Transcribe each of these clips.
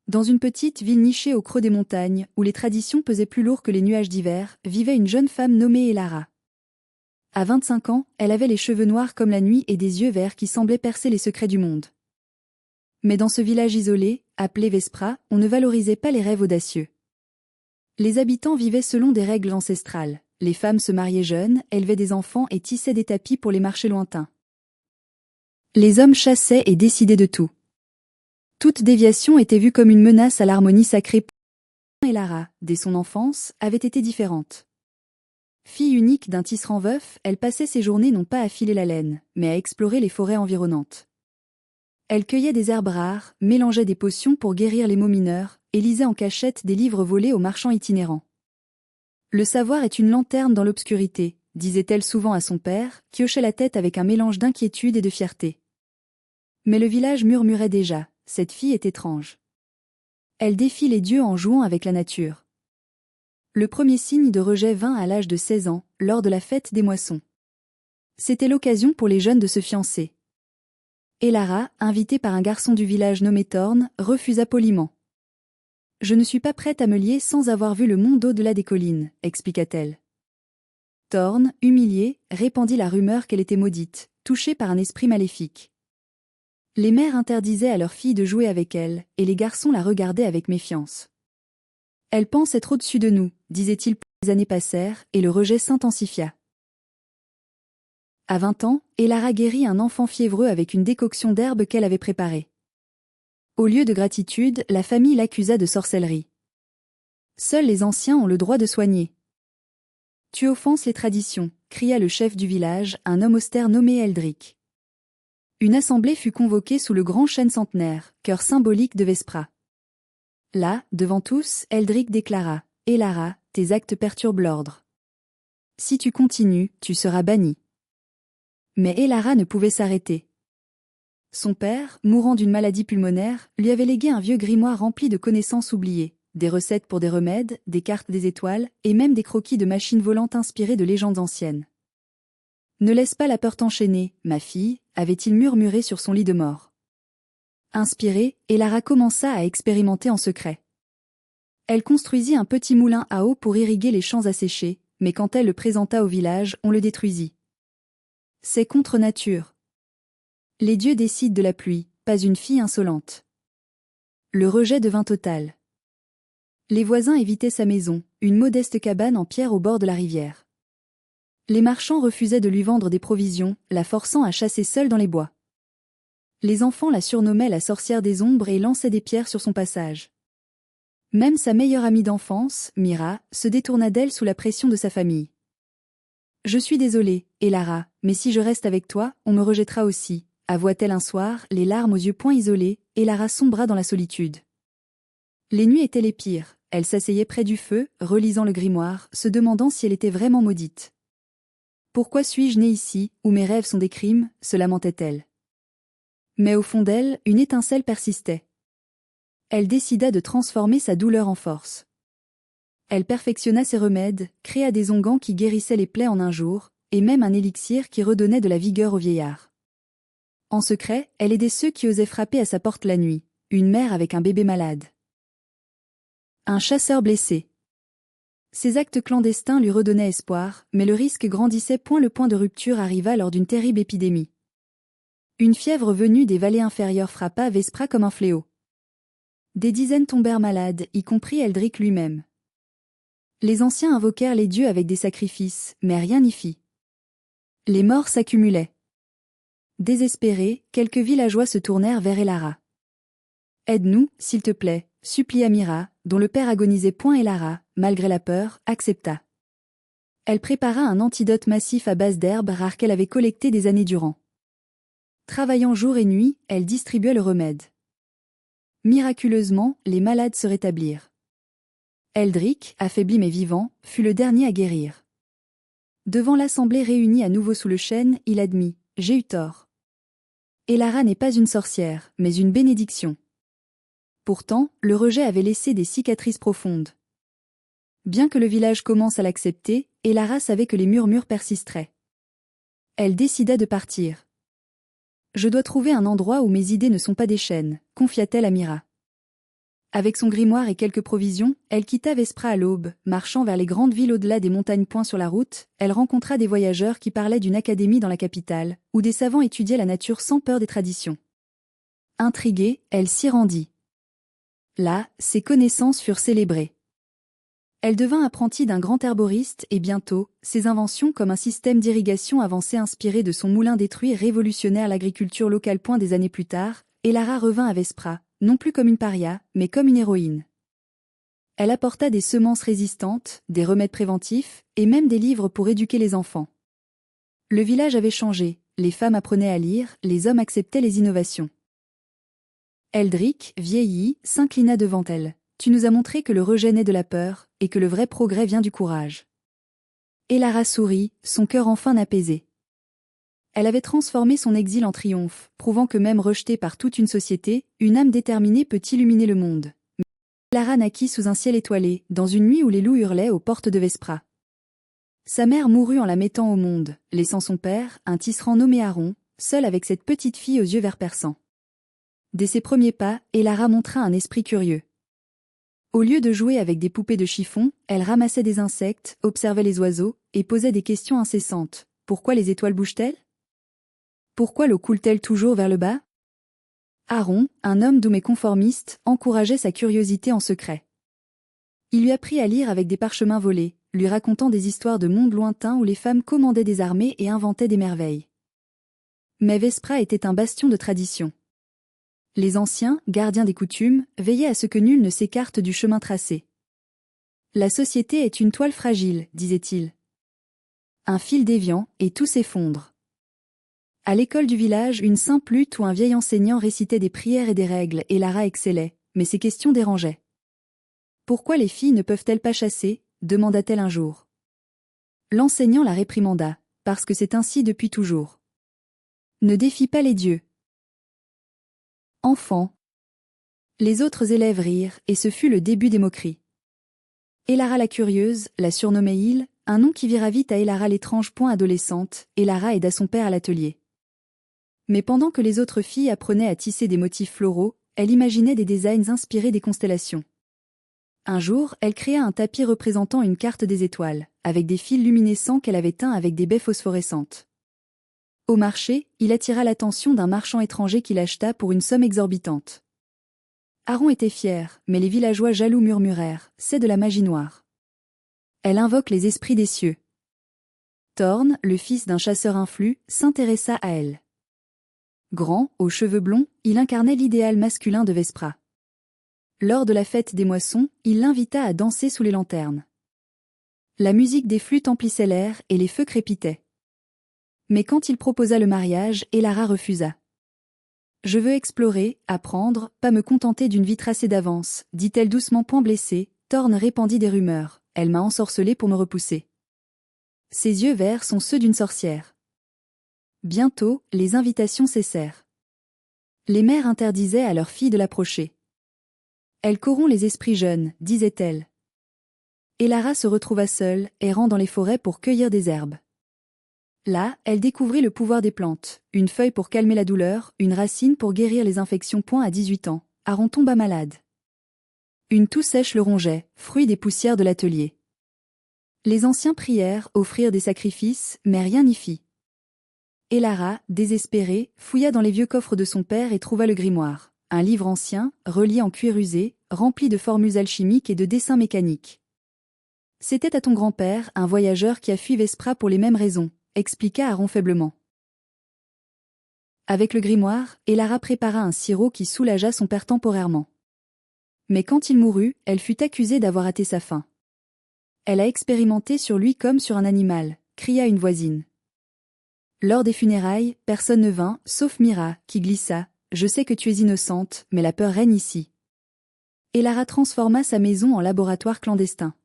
Dans une petite ville nichée au creux des montagnes, où les traditions pesaient plus lourd que les nuages d'hiver, vivait une jeune femme nommée Elara. À 25 ans, elle avait les cheveux noirs comme la nuit et des yeux verts qui semblaient percer les secrets du monde. Mais dans ce village isolé, appelé Vespra, on ne valorisait pas les rêves audacieux. Les habitants vivaient selon des règles ancestrales. Les femmes se mariaient jeunes, élevaient des enfants et tissaient des tapis pour les marchés lointains. Les hommes chassaient et décidaient de tout. Toute déviation était vue comme une menace à l'harmonie sacrée. Elara, dès son enfance, avait été différente. Fille unique d'un tisserand veuf, elle passait ses journées non pas à filer la laine, mais à explorer les forêts environnantes. Elle cueillait des herbes rares, mélangeait des potions pour guérir les maux mineurs, et lisait en cachette des livres volés aux marchands itinérants. Le savoir est une lanterne dans l'obscurité, disait-elle souvent à son père, qui hochait la tête avec un mélange d'inquiétude et de fierté. Mais le village murmurait déjà, cette fille est étrange. Elle défie les dieux en jouant avec la nature. Le premier signe de rejet vint à l'âge de 16 ans, lors de la fête des moissons. C'était l'occasion pour les jeunes de se fiancer. Elara, invitée par un garçon du village nommé Thorn, refusa poliment. « Je ne suis pas prête à me lier sans avoir vu le monde au-delà des collines », expliqua-t-elle. Thorn, humilié, répandit la rumeur qu'elle était maudite, touchée par un esprit maléfique. Les mères interdisaient à leurs filles de jouer avec elle, et les garçons la regardaient avec méfiance. « Elle pense être au-dessus de nous », disait-il. Les années passèrent, et le rejet s'intensifia. À 20 ans, Elara guérit un enfant fiévreux avec une décoction d'herbes qu'elle avait préparée. Au lieu de gratitude, la famille l'accusa de sorcellerie. Seuls les anciens ont le droit de soigner. « Tu offenses les traditions », cria le chef du village, un homme austère nommé Eldrick. Une assemblée fut convoquée sous le grand chêne centenaire, cœur symbolique de Vespra. Là, devant tous, Eldrick déclara « Elara, tes actes perturbent l'ordre. Si tu continues, tu seras banni. » Mais Elara ne pouvait s'arrêter. Son père, mourant d'une maladie pulmonaire, lui avait légué un vieux grimoire rempli de connaissances oubliées, des recettes pour des remèdes, des cartes des étoiles, et même des croquis de machines volantes inspirées de légendes anciennes. « Ne laisse pas la peur t'enchaîner, ma fille », avait-il murmuré sur son lit de mort. Inspirée, Elara commença à expérimenter en secret. Elle construisit un petit moulin à eau pour irriguer les champs asséchés, mais quand elle le présenta au village, on le détruisit. C'est contre nature. Les dieux décident de la pluie, pas une fille insolente. Le rejet devint total. Les voisins évitaient sa maison, une modeste cabane en pierre au bord de la rivière. Les marchands refusaient de lui vendre des provisions, la forçant à chasser seule dans les bois. Les enfants la surnommaient la sorcière des ombres et lançaient des pierres sur son passage. Même sa meilleure amie d'enfance, Mira, se détourna d'elle sous la pression de sa famille. « Je suis désolée, Elara, mais si je reste avec toi, on me rejettera aussi », avoua-t-elle un soir, les larmes aux yeux point isolés, Elara sombra dans la solitude. Les nuits étaient les pires, elle s'asseyait près du feu, relisant le grimoire, se demandant si elle était vraiment maudite. « Pourquoi suis-je née ici, où mes rêves sont des crimes ?» se lamentait-elle. Mais au fond d'elle, une étincelle persistait. Elle décida de transformer sa douleur en force. Elle perfectionna ses remèdes, créa des onguents qui guérissaient les plaies en un jour, et même un élixir qui redonnait de la vigueur au vieillard. En secret, elle aidait ceux qui osaient frapper à sa porte la nuit, une mère avec un bébé malade. Un chasseur blessé. Ses actes clandestins lui redonnaient espoir, mais le risque grandissait. Le point de rupture arriva lors d'une terrible épidémie. Une fièvre venue des vallées inférieures frappa Vespra comme un fléau. Des dizaines tombèrent malades, y compris Eldrick lui-même. Les anciens invoquèrent les dieux avec des sacrifices, mais rien n'y fit. Les morts s'accumulaient. Désespérés, quelques villageois se tournèrent vers Elara. « Aide-nous, s'il te plaît », supplia Mira, dont le père agonisait. Elara, malgré la peur, accepta. Elle prépara un antidote massif à base d'herbes rares qu'elle avait collectées des années durant. Travaillant jour et nuit, elle distribuait le remède. Miraculeusement, les malades se rétablirent. Eldrick, affaibli mais vivant, fut le dernier à guérir. Devant l'assemblée réunie à nouveau sous le chêne, il admit « J'ai eu tort. Elara n'est pas une sorcière, mais une bénédiction. » Pourtant, le rejet avait laissé des cicatrices profondes. Bien que le village commence à l'accepter, Elara savait que les murmures persisteraient. Elle décida de partir. « Je dois trouver un endroit où mes idées ne sont pas des chaînes », confia-t-elle à Mira. Avec son grimoire et quelques provisions, elle quitta Vespra à l'aube, marchant vers les grandes villes au-delà des montagnes. Sur la route, elle rencontra des voyageurs qui parlaient d'une académie dans la capitale, où des savants étudiaient la nature sans peur des traditions. Intriguée, elle s'y rendit. Là, ses connaissances furent célébrées. Elle devint apprentie d'un grand herboriste et bientôt, ses inventions comme un système d'irrigation avancé inspiré de son moulin détruit révolutionnèrent l'agriculture locale. Des années plus tard, Elara revint à Vespra, non plus comme une paria, mais comme une héroïne. Elle apporta des semences résistantes, des remèdes préventifs, et même des livres pour éduquer les enfants. Le village avait changé, les femmes apprenaient à lire, les hommes acceptaient les innovations. Eldrick, vieilli, s'inclina devant elle. Tu nous as montré que le rejet naît de la peur, et que le vrai progrès vient du courage. Elara sourit, son cœur enfin apaisé. Elle avait transformé son exil en triomphe, prouvant que même rejetée par toute une société, une âme déterminée peut illuminer le monde. Elara naquit sous un ciel étoilé, dans une nuit où les loups hurlaient aux portes de Vespra. Sa mère mourut en la mettant au monde, laissant son père, un tisserand nommé Aron, seul avec cette petite fille aux yeux verts perçants. Dès ses premiers pas, Elara montra un esprit curieux. Au lieu de jouer avec des poupées de chiffon, elle ramassait des insectes, observait les oiseaux, et posait des questions incessantes. Pourquoi les étoiles bougent-elles? Pourquoi l'eau coule-t-elle toujours vers le bas? Aron, un homme doux mais conformiste, encourageait sa curiosité en secret. Il lui apprit à lire avec des parchemins volés, lui racontant des histoires de mondes lointains où les femmes commandaient des armées et inventaient des merveilles. Mais Vespra était un bastion de tradition. Les anciens, gardiens des coutumes, veillaient à ce que nul ne s'écarte du chemin tracé. La société est une toile fragile, disait-il. Un fil déviant, et tout s'effondre. À l'école du village, une simple lutte où un vieil enseignant récitait des prières et des règles, et Lara excellait, mais ses questions dérangeaient. Pourquoi les filles ne peuvent-elles pas chasser? Demanda-t-elle un jour. L'enseignant la réprimanda, parce que c'est ainsi depuis toujours. Ne défie pas les dieux. Enfant. Les autres élèves rirent, et ce fut le début des moqueries. Elara la curieuse, la surnommait Il, un nom qui vira vite à Elara l'étrange point adolescente, Elara aida son père à l'atelier. Mais pendant que les autres filles apprenaient à tisser des motifs floraux, elle imaginait des designs inspirés des constellations. Un jour, elle créa un tapis représentant une carte des étoiles, avec des fils luminescents qu'elle avait teints avec des baies phosphorescentes. Au marché, il attira l'attention d'un marchand étranger qui l'acheta pour une somme exorbitante. Aron était fier, mais les villageois jaloux murmurèrent « C'est de la magie noire ». Elle invoque les esprits des cieux. Thorn, le fils d'un chasseur influ, s'intéressa à elle. Grand, aux cheveux blonds, il incarnait l'idéal masculin de Vespra. Lors de la fête des moissons, il l'invita à danser sous les lanternes. La musique des flûtes emplissait l'air et les feux crépitaient. Mais quand il proposa le mariage, Elara refusa. « Je veux explorer, apprendre, pas me contenter d'une vie tracée d'avance, dit-elle doucement. Point blessé, Thorn répandit des rumeurs, elle m'a ensorcelée pour me repousser. Ses yeux verts sont ceux d'une sorcière. Bientôt, les invitations cessèrent. Les mères interdisaient à leurs filles de l'approcher. Elle corrompt les esprits jeunes, disait-elle. Elara se retrouva seule, errant dans les forêts pour cueillir des herbes. Là, elle découvrit le pouvoir des plantes, une feuille pour calmer la douleur, une racine pour guérir les infections. À 18 ans, Aron tomba malade. Une toux sèche le rongeait, fruit des poussières de l'atelier. Les anciens prièrent, offrirent des sacrifices, mais rien n'y fit. Elara, désespérée, fouilla dans les vieux coffres de son père et trouva le grimoire, un livre ancien, relié en cuir usé, rempli de formules alchimiques et de dessins mécaniques. C'était à ton grand-père, un voyageur qui a fui Vespra pour les mêmes raisons, expliqua Aron faiblement. Avec le grimoire, Elara prépara un sirop qui soulagea son père temporairement. Mais quand il mourut, elle fut accusée d'avoir hâté sa fin. Elle a expérimenté sur lui comme sur un animal, cria une voisine. Lors des funérailles, personne ne vint, sauf Mira, qui glissa. Je sais que tu es innocente, mais la peur règne ici. Elara transforma sa maison en laboratoire clandestin.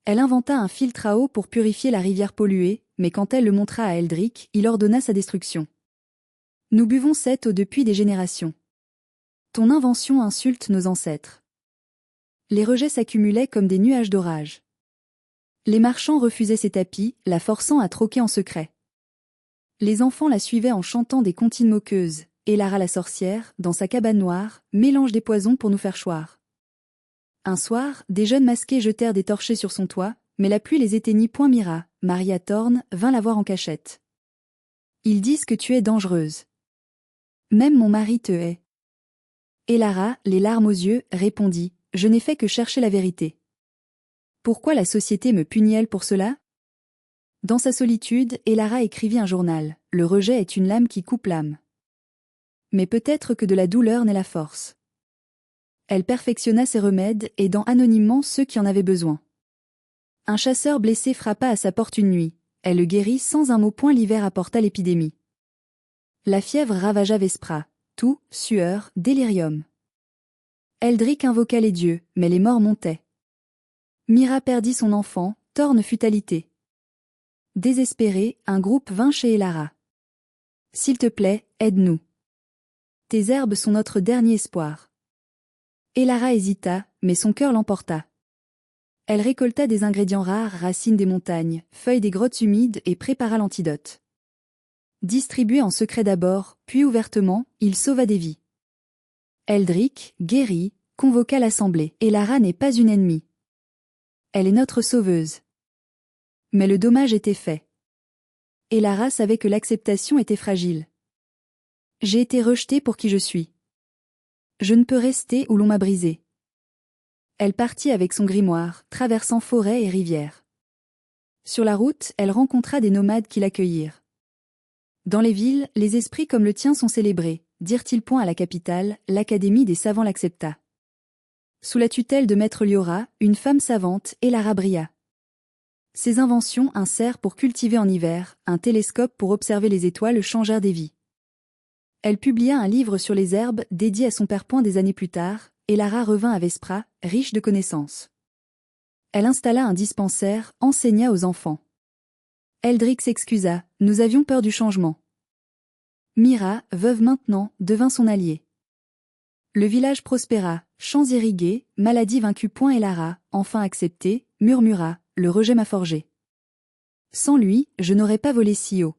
Elle inventa un filtre à eau pour purifier la rivière polluée, mais quand elle le montra à Eldrick, il ordonna sa destruction. Nous buvons cette eau depuis des générations. Ton invention insulte nos ancêtres. Les rejets s'accumulaient comme des nuages d'orage. Les marchands refusaient ses tapis, la forçant à troquer en secret. Les enfants la suivaient en chantant des comptines moqueuses. Elara la sorcière, dans sa cabane noire, mélange des poisons pour nous faire choir. Un soir, des jeunes masqués jetèrent des torchets sur son toit, mais la pluie les éteignit. Mira, Maria Thorne, vint la voir en cachette. Ils disent que tu es dangereuse. Même mon mari te hait. Elara, les larmes aux yeux, répondit, je n'ai fait que chercher la vérité. Pourquoi la société me punit-elle pour cela? Dans sa solitude, Elara écrivit un journal, le rejet est une lame qui coupe l'âme. Mais peut-être que de la douleur naît la force. Elle perfectionna ses remèdes, aidant anonymement ceux qui en avaient besoin. Un chasseur blessé frappa à sa porte une nuit. Elle le guérit sans un mot. L'hiver apporta l'épidémie. La fièvre ravagea Vespra. Toux, sueur, délirium. Eldrick invoqua les dieux, mais les morts montaient. Mira perdit son enfant, Thorne fut alité. Désespéré, un groupe vint chez Elara. S'il te plaît, aide-nous. Tes herbes sont notre dernier espoir. Elara hésita, mais son cœur l'emporta. Elle récolta des ingrédients rares, racines des montagnes, feuilles des grottes humides et prépara l'antidote. Distribué en secret d'abord, puis ouvertement, il sauva des vies. Eldrick, guéri, convoqua l'assemblée. Elara n'est pas une ennemie. Elle est notre sauveuse. Mais le dommage était fait. Elara savait que l'acceptation était fragile. J'ai été rejetée pour qui je suis. Je ne peux rester où l'on m'a brisée. Elle partit avec son grimoire, traversant forêts et rivières. Sur la route, elle rencontra des nomades qui l'accueillirent. Dans les villes, les esprits comme le tien sont célébrés, dirent-ils. À la capitale, l'Académie des savants l'accepta. Sous la tutelle de Maître Liora, une femme savante, Elara brilla. Ses inventions, un cerf pour cultiver en hiver, un télescope pour observer les étoiles changèrent des vies. Elle publia un livre sur les herbes, dédié à son père. Des années plus tard, Elara revint à Vespra, riche de connaissances. Elle installa un dispensaire, enseigna aux enfants. Eldrick s'excusa, nous avions peur du changement. Mira, veuve maintenant, devint son allié. Le village prospéra, champs irrigués, maladies vaincues. Elara, enfin acceptée, murmura, le rejet m'a forgé. Sans lui, je n'aurais pas volé si haut.